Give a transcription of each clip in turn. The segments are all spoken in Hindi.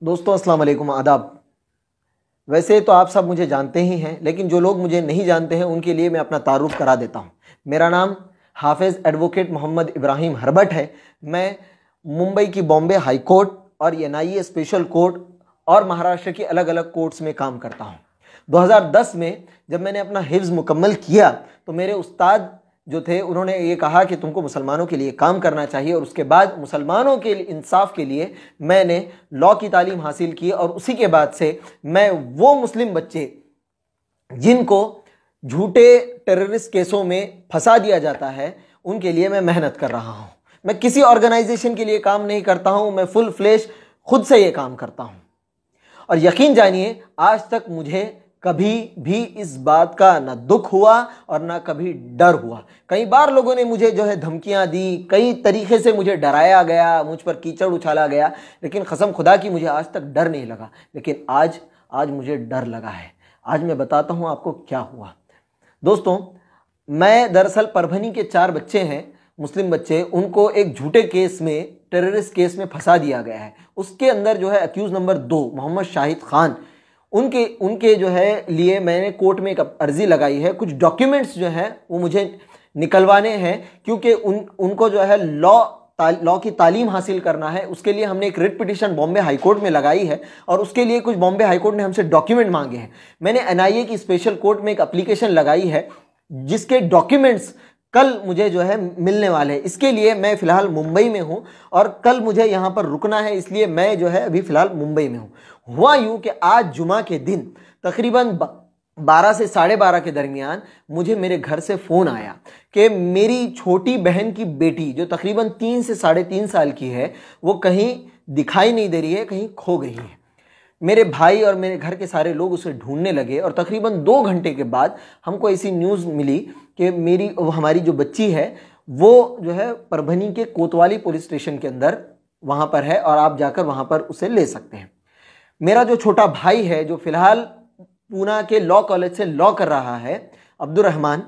दोस्तों अस्सलाम वालेकुम, आदाब। वैसे तो आप सब मुझे जानते ही हैं, लेकिन जो लोग मुझे नहीं जानते हैं उनके लिए मैं अपना तारुफ करा देता हूं। मेरा नाम हाफिज़ एडवोकेट मोहम्मद इब्राहिम हरबट है। मैं मुंबई की बॉम्बे हाई कोर्ट और एनआईए स्पेशल कोर्ट और महाराष्ट्र की अलग अलग कोर्ट्स में काम करता हूं। 2010 में जब मैंने अपना हिफ्ज़ मुकम्मल किया तो मेरे उस्ताद जो थे उन्होंने ये कहा कि तुमको मुसलमानों के लिए काम करना चाहिए, और उसके बाद मुसलमानों के इंसाफ के लिए मैंने लॉ की तालीम हासिल की। और उसी के बाद से मैं वो मुस्लिम बच्चे जिनको झूठे टेररिस्ट केसों में फंसा दिया जाता है उनके लिए मैं मेहनत कर रहा हूँ। मैं किसी ऑर्गेनाइजेशन के लिए काम नहीं करता हूँ, मैं फुल फ्लेश खुद से ये काम करता हूँ। और यकीन जानिए आज तक मुझे कभी भी इस बात का ना दुख हुआ और ना कभी डर हुआ। कई बार लोगों ने मुझे जो है धमकियां दी, कई तरीके से मुझे डराया गया, मुझ पर कीचड़ उछाला गया, लेकिन कसम खुदा की मुझे आज तक डर नहीं लगा। लेकिन आज मुझे डर लगा है। आज मैं बताता हूं आपको क्या हुआ। दोस्तों, मैं दरअसल परभनी के 4 बच्चे हैं, मुस्लिम बच्चे, उनको एक झूठे केस में, टेररिस्ट केस में फंसा दिया गया है। उसके अंदर जो है अक्यूज नंबर 2 मोहम्मद शाहिद खान, उनके जो है लिए मैंने कोर्ट में एक अर्जी लगाई है। कुछ डॉक्यूमेंट्स जो हैं वो मुझे निकलवाने हैं, क्योंकि उनको जो है लॉ की तालीम हासिल करना है। उसके लिए हमने एक writ petition Bombay high court में लगाई है, और उसके लिए कुछ बॉम्बे हाई कोर्ट ने हमसे डॉक्यूमेंट मांगे हैं। मैंने एनआईए की स्पेशल कोर्ट में एक एप्लीकेशन लगाई है जिसके डॉक्यूमेंट्स कल मुझे जो है मिलने वाले हैं। इसके लिए मैं फ़िलहाल मुंबई में हूँ और कल मुझे यहाँ पर रुकना है, इसलिए मैं जो है अभी फ़िलहाल मुंबई में हूँ। हुआ यूँ कि आज जुमा के दिन तकरीबन 12 से 12:30 के दरमियान मुझे मेरे घर से फ़ोन आया कि मेरी छोटी बहन की बेटी जो तकरीबन 3 से 3.5 साल की है वो कहीं दिखाई नहीं दे रही है, कहीं खो गई है। मेरे भाई और मेरे घर के सारे लोग उसे ढूंढने लगे, और तकरीबन 2 घंटे के बाद हमको ऐसी न्यूज़ मिली कि हमारी जो बच्ची है वो जो है परभनी के कोतवाली पुलिस स्टेशन के अंदर वहाँ पर है, और आप जाकर वहाँ पर उसे ले सकते हैं। मेरा जो छोटा भाई है जो फ़िलहाल पूना के लॉ कॉलेज से लॉ कर रहा है, अब्दुल रहमान,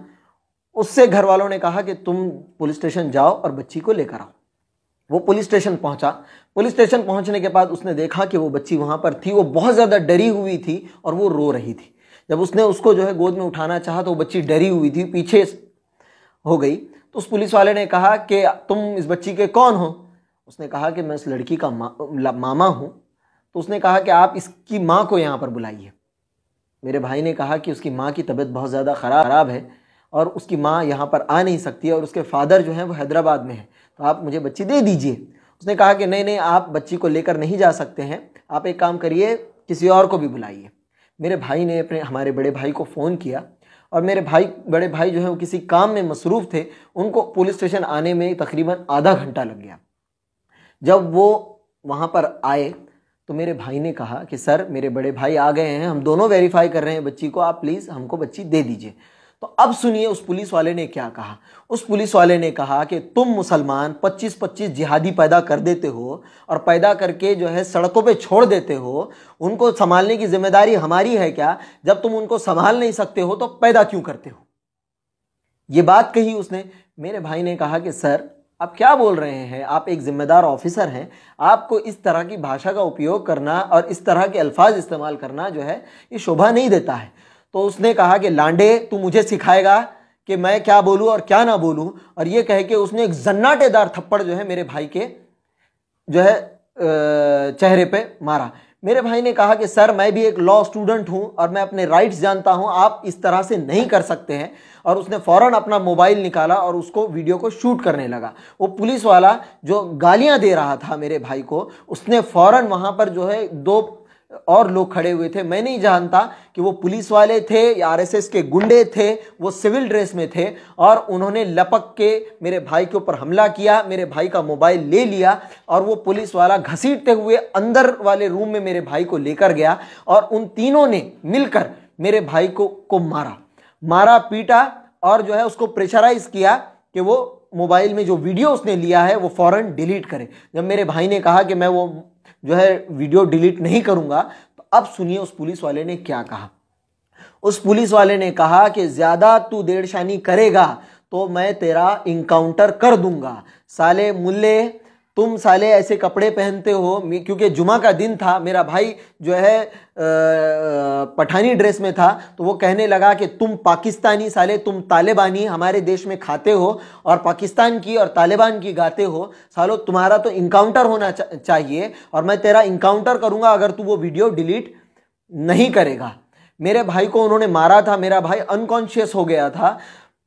उससे घर वालों ने कहा कि तुम पुलिस स्टेशन जाओ और बच्ची को लेकर आओ। वो पुलिस स्टेशन पहुंचा। पुलिस स्टेशन पहुंचने के बाद उसने देखा कि वो बच्ची वहां पर थी। वो बहुत ज़्यादा डरी हुई थी और वो रो रही थी। जब उसने उसको जो है गोद में उठाना चाहा तो वो बच्ची डरी हुई थी, पीछे हो गई। तो उस पुलिस वाले ने कहा कि तुम इस बच्ची के कौन हो? उसने कहा कि मैं इस लड़की का मामा हूँ। तो उसने कहा कि आप इसकी माँ को यहाँ पर बुलाइए। मेरे भाई ने कहा कि उसकी माँ की तबीयत बहुत ज़्यादा ख़राब है और उसकी माँ यहाँ पर आ नहीं सकती है, और उसके फादर जो हैं वो हैदराबाद में हैं, तो आप मुझे बच्ची दे दीजिए। उसने कहा कि नहीं, आप बच्ची को लेकर नहीं जा सकते हैं, आप एक काम करिए, किसी और को भी बुलाइए। मेरे भाई ने हमारे बड़े भाई को फ़ोन किया, और मेरे बड़े भाई जो है वो किसी काम में मसरूफ़ थे। उनको पुलिस स्टेशन आने में तकरीबन आधा घंटा लग गया। जब वो वहाँ पर आए तो मेरे भाई ने कहा कि सर, मेरे बड़े भाई आ गए हैं, हम दोनों वेरीफाई कर रहे हैं बच्ची को, आप प्लीज़ हमको बच्ची दे दीजिए। तो अब सुनिए उस पुलिस वाले ने क्या कहा। उस पुलिस वाले ने कहा कि तुम मुसलमान 25-25 जिहादी पैदा कर देते हो और पैदा करके जो है सड़कों पे छोड़ देते हो, उनको संभालने की जिम्मेदारी हमारी है क्या? जब तुम उनको संभाल नहीं सकते हो तो पैदा क्यों करते हो? ये बात कही उसने। मेरे भाई ने कहा कि सर, आप क्या बोल रहे हैं? आप एक जिम्मेदार ऑफिसर हैं, आपको इस तरह की भाषा का उपयोग करना और इस तरह के अल्फाज इस्तेमाल करना जो है ये शोभा नहीं देता है। तो उसने कहा कि लांडे, तू मुझे सिखाएगा कि मैं क्या बोलूं और क्या ना बोलूं? और ये कह के उसने एक जन्नाटेदार थप्पड़ जो है मेरे भाई के जो है चेहरे पे मारा। मेरे भाई ने कहा कि सर, मैं भी एक लॉ स्टूडेंट हूं और मैं अपने राइट्स जानता हूं, आप इस तरह से नहीं कर सकते हैं। और उसने फ़ौरन अपना मोबाइल निकाला और उसको वीडियो को शूट करने लगा। वो पुलिस वाला जो गालियां दे रहा था मेरे भाई को, उसने फ़ौरन वहां पर जो है 2 और लोग खड़े हुए थे। मैं नहीं जानता कि वो पुलिस वाले थे या आरएसएस के गुंडे थे। वो सिविल ड्रेस में थे और उन्होंने लपक के मेरे भाई के ऊपर हमला किया, मेरे भाई का मोबाइल ले लिया, और वो पुलिस वाला घसीटते हुए अंदर वाले रूम में मेरे भाई को लेकर गया, और उन तीनों ने मिलकर मेरे भाई को मारा पीटा, और जो है उसको प्रेशराइज किया कि वो मोबाइल में जो वीडियो उसने लिया है वो फ़ौरन डिलीट करे। जब मेरे भाई ने कहा कि मैं वो जो है वीडियो डिलीट नहीं करूंगा, तो अब सुनिए उस पुलिस वाले ने क्या कहा। उस पुलिस वाले ने कहा कि ज़्यादा तू देड़शानी करेगा तो मैं तेरा इनकाउंटर कर दूंगा। साले मुल्ले, तुम साले ऐसे कपड़े पहनते हो, क्योंकि जुमा का दिन था, मेरा भाई जो है पठानी ड्रेस में था, तो वो कहने लगा कि तुम पाकिस्तानी साले, तुम तालिबानी हमारे देश में खाते हो और पाकिस्तान की और तालिबान की गाते हो, सालो तुम्हारा तो इनकाउंटर होना चाहिए और मैं तेरा इनकाउंटर करूंगा अगर तू वो वीडियो डिलीट नहीं करेगा। मेरे भाई को उन्होंने मारा था, मेरा भाई अनकॉन्शियस हो गया था,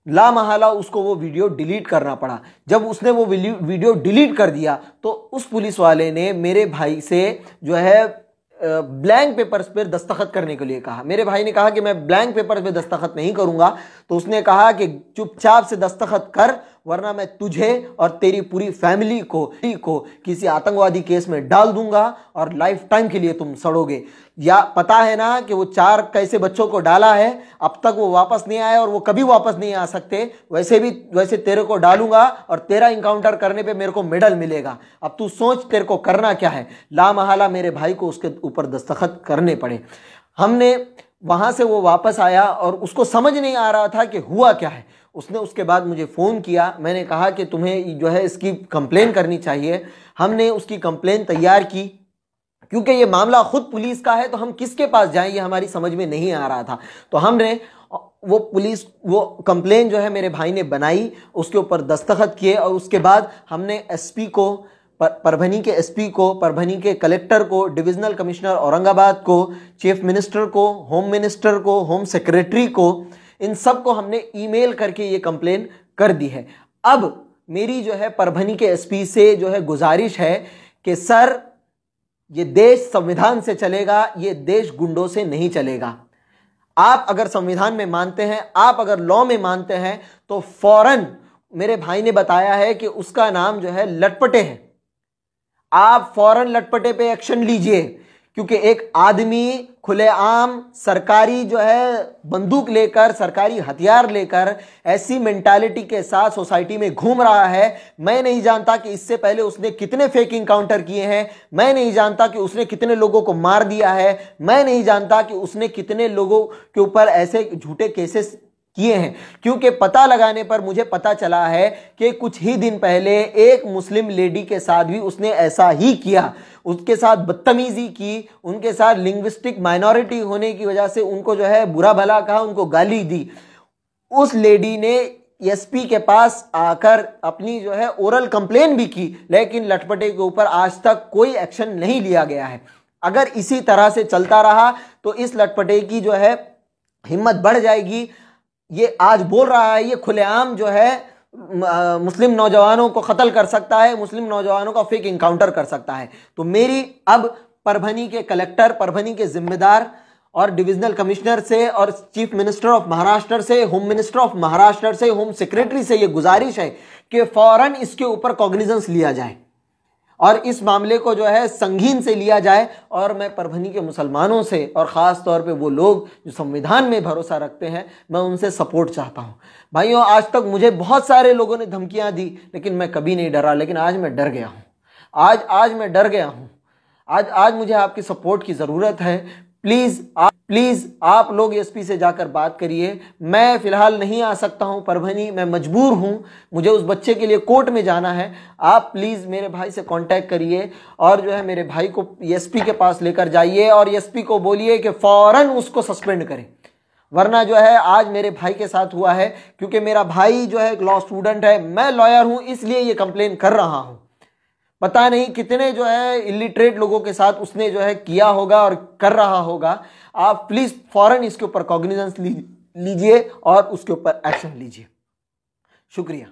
ला महला उसको वो वीडियो डिलीट करना पड़ा। जब उसने वो वीडियो डिलीट कर दिया तो उस पुलिस वाले ने मेरे भाई से जो है ब्लैंक पेपर्स पर दस्तखत करने के लिए कहा। मेरे भाई ने कहा कि मैं ब्लैंक पेपर पे दस्तखत नहीं करूंगा, तो उसने कहा कि चुपचाप से दस्तखत कर, वरना मैं तुझे और तेरी पूरी फैमिली को किसी आतंकवादी केस में डाल दूंगा और लाइफ टाइम के लिए तुम सड़ोगे। या पता है ना कि वो 4 कैसे बच्चों को डाला है, अब तक वो वापस नहीं आए और वो कभी वापस नहीं आ सकते। वैसे तेरे को डालूंगा और तेरा इनकाउंटर करने पे मेरे को मेडल मिलेगा। अब तू सोच तेरे को करना क्या है। ला महला मेरे भाई को उसके ऊपर दस्तखत करने पड़े। हमने वहां से वो वापस आया और उसको समझ नहीं आ रहा था कि हुआ क्या है। उसने उसके बाद मुझे फ़ोन किया, मैंने कहा कि तुम्हें जो है इसकी कंप्लेन करनी चाहिए। हमने उसकी कंप्लेन तैयार की, क्योंकि ये मामला खुद पुलिस का है तो हम किसके पास जाएं ये हमारी समझ में नहीं आ रहा था। तो हमने वो कंप्लेन जो है मेरे भाई ने बनाई, उसके ऊपर दस्तखत किए और उसके बाद हमने एसपी को, परभनी के एसपी को, परभनी के कलेक्टर को, डिविजनल कमिश्नर औरंगाबाद को, चीफ मिनिस्टर को, होम मिनिस्टर को, होम सेक्रेटरी को, इन सब को हमने ईमेल करके ये कंप्लेन कर दी है। अब मेरी जो है परभनी के एसपी से जो है गुजारिश है कि सर, ये देश संविधान से चलेगा, ये देश गुंडों से नहीं चलेगा। आप अगर संविधान में मानते हैं, आप अगर लॉ में मानते हैं, तो फौरन, मेरे भाई ने बताया है कि उसका नाम जो है लटपटे है, आप फौरन लटपटे पे एक्शन लीजिए। क्योंकि एक आदमी खुलेआम सरकारी जो है बंदूक लेकर, सरकारी हथियार लेकर ऐसी मेंटालिटी के साथ सोसाइटी में घूम रहा है। मैं नहीं जानता कि इससे पहले उसने कितने फेक इनकाउंटर किए हैं, मैं नहीं जानता कि उसने कितने लोगों को मार दिया है, मैं नहीं जानता कि उसने कितने लोगों के ऊपर ऐसे झूठे केसेस किए हैं। क्योंकि पता लगाने पर मुझे पता चला है कि कुछ ही दिन पहले एक मुस्लिम लेडी के साथ भी उसने ऐसा ही किया, उसके साथ बदतमीजी की, उनके साथ लिंग्विस्टिक माइनॉरिटी होने की वजह से उनको जो है बुरा भला कहा, उनको गाली दी। उस लेडी ने एसपी के पास आकर अपनी जो है ओरल कंप्लेन भी की, लेकिन लटपटे के ऊपर आज तक कोई एक्शन नहीं लिया गया है। अगर इसी तरह से चलता रहा तो इस लटपटे की जो है हिम्मत बढ़ जाएगी। ये आज बोल रहा है, ये खुलेआम जो है मुस्लिम नौजवानों को कत्ल कर सकता है, मुस्लिम नौजवानों का फेक इनकाउंटर कर सकता है। तो मेरी अब परभनी के कलेक्टर, परभनी के जिम्मेदार और डिविजनल कमिश्नर से और चीफ मिनिस्टर ऑफ महाराष्ट्र से, होम मिनिस्टर ऑफ महाराष्ट्र से, होम सेक्रेटरी से ये गुजारिश है कि फौरन इसके ऊपर कॉग्निजेंस लिया जाए और इस मामले को जो है संगीन से लिया जाए। और मैं परभनी के मुसलमानों से और ख़ास तौर पे वो लोग जो संविधान में भरोसा रखते हैं, मैं उनसे सपोर्ट चाहता हूँ। भाइयों, आज तक मुझे बहुत सारे लोगों ने धमकियाँ दी, लेकिन मैं कभी नहीं डरा। लेकिन आज मैं डर गया हूँ, आज मैं डर गया हूँ। आज मुझे आपकी सपोर्ट की ज़रूरत है। प्लीज़ आप लोग एसपी से जाकर बात करिए। मैं फ़िलहाल नहीं आ सकता हूं परभनी, मैं मजबूर हूं, मुझे उस बच्चे के लिए कोर्ट में जाना है। आप प्लीज़ मेरे भाई से कांटेक्ट करिए और जो है मेरे भाई को एसपी के पास लेकर जाइए और एसपी को बोलिए कि फ़ौरन उसको सस्पेंड करें, वरना जो है आज मेरे भाई के साथ हुआ है। क्योंकि मेरा भाई जो है एक लॉ स्टूडेंट है, मैं लॉयर हूँ, इसलिए ये कंप्लेन कर रहा हूँ। पता नहीं कितने जो है इलिटरेट लोगों के साथ उसने जो है किया होगा और कर रहा होगा। आप प्लीज़ फौरन इसके ऊपर कॉग्निजेंस लीजिए और उसके ऊपर एक्शन लीजिए। शुक्रिया।